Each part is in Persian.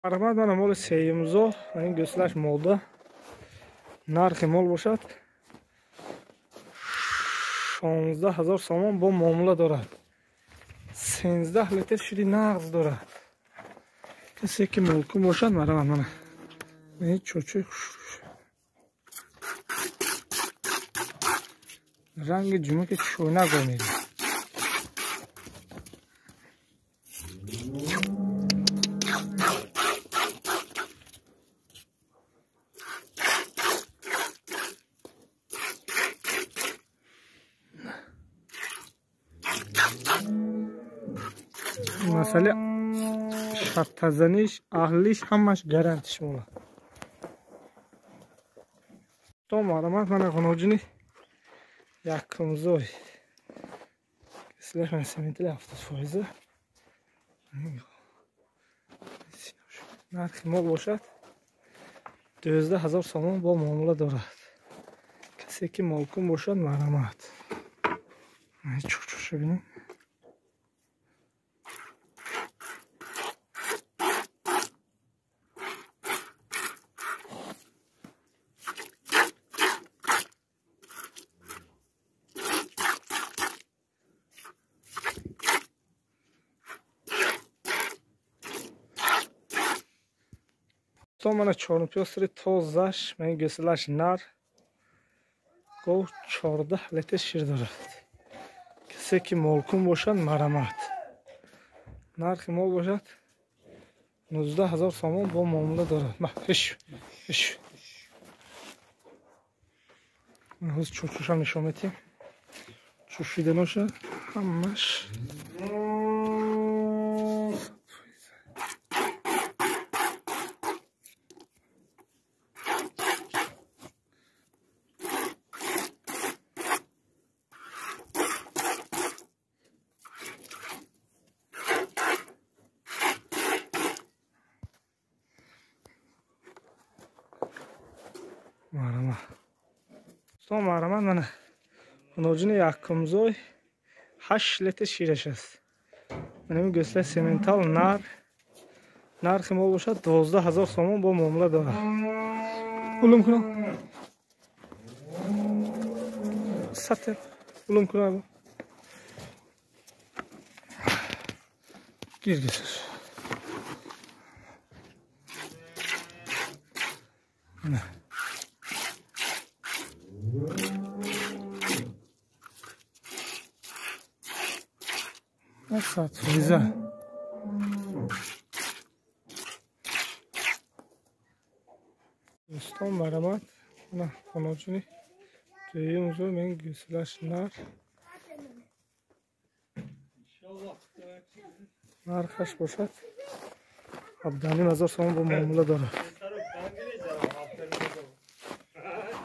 Marhamat, mana mol 300 این گوسلش molda. Narxi mol باشد 16000 سوم با معامله دارد. 13 لیتر شیری نغز دارد. کسی که ملکم باشد مرحبا منه این چوچوی رنگ جمعه که چونه گانیده مسئله شرط زنیش اهلیش همش گرانتش مولا تو معلومات من خنوجینی یک کمزوی سلاح من سیمنتلی 70%. نرخ مال باشد 12000 سوم با معامله دارد. کسی که مالکم باشد معلومات چوچوش ببینیم. تو من 4 تازش من گسلش نر گو 14 لیتر شیر دارد. کسی که مالکم باشد مرحمت. نرخ مال باشد 19000 سوم با معامله دارد. هش من هست چوچوش هم نشان میتیم چوشیده نوشه همش مرحمت من خنوجین یک کمزوی 8 لیتر شیرش است. من این گوسله سیمنتال نرخ ما باشد 12000 سوم با معامله دارد. علوم کنم سطر علوم کنم گیر گسش نه سات فریزه دوستان مرحمت نه خانوجینی توی موضوع من گوسلش نرخش باشد 17000 سوم با معامله دارد.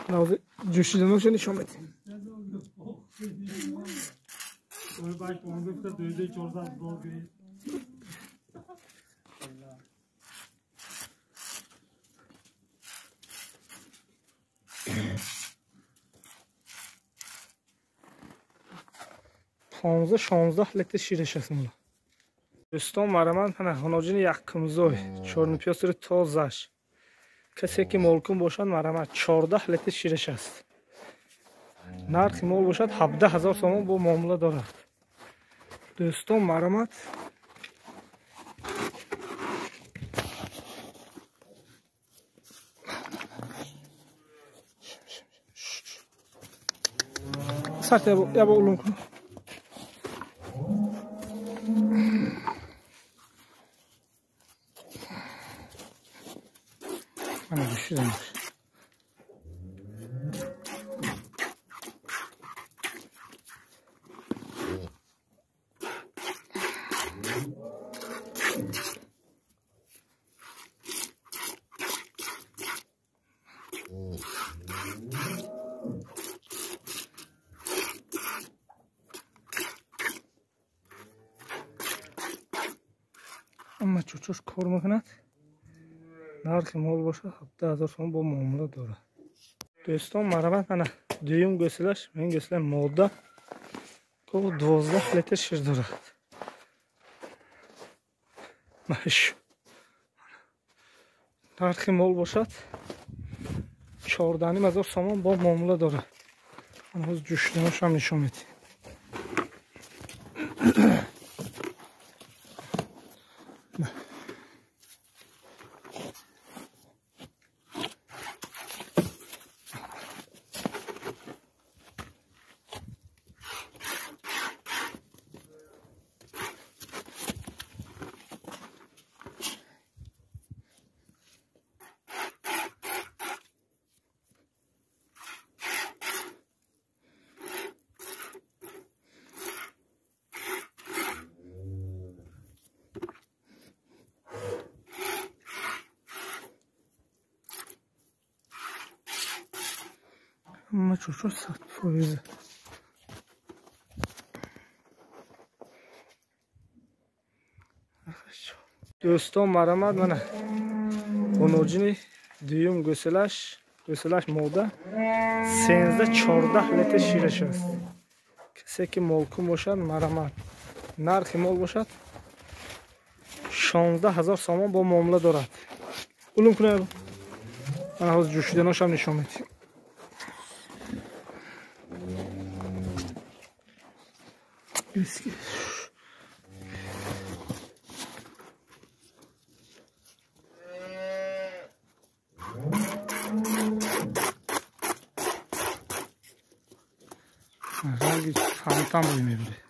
نوزه جوشیده نوشه نشان بدیم. پانزده 16 لیتر شیرش است مولا. دوستان مرحمت من خنوجین یک کمزوی 4 تازش کسی که مالکم باشد مرحمت 14 لیتر شیرش است. نرخ مال باشد 17000 سوم با معامله دارد. دوستان مرحمت سرت یا با علوم کنم من düşürüm. Ama çocuk kormakla نرخ مال باشه 17000 سوم با معامله داره. دوستان مرحمت من دویم گوسلش این گوسله ماده که 12 لیتر شیر دارد. ماش нархи мол бошад 14,500 сомон бо муомила дорад. ҳанӯз ҷӯшиданашам нишон медиҳем. Ama çok 100%. Do'ston marhamat, mana xunojini duyum go'salash moda 13-14 litr shirish است. کسی که مالکون باشد مرحمت. نرخ مال باشد 16,000 سامان با معامله دارد. علوم کنه من حاضر جوشیدناش هم نشان میدیم. اسکی رنگی هم روی میبره.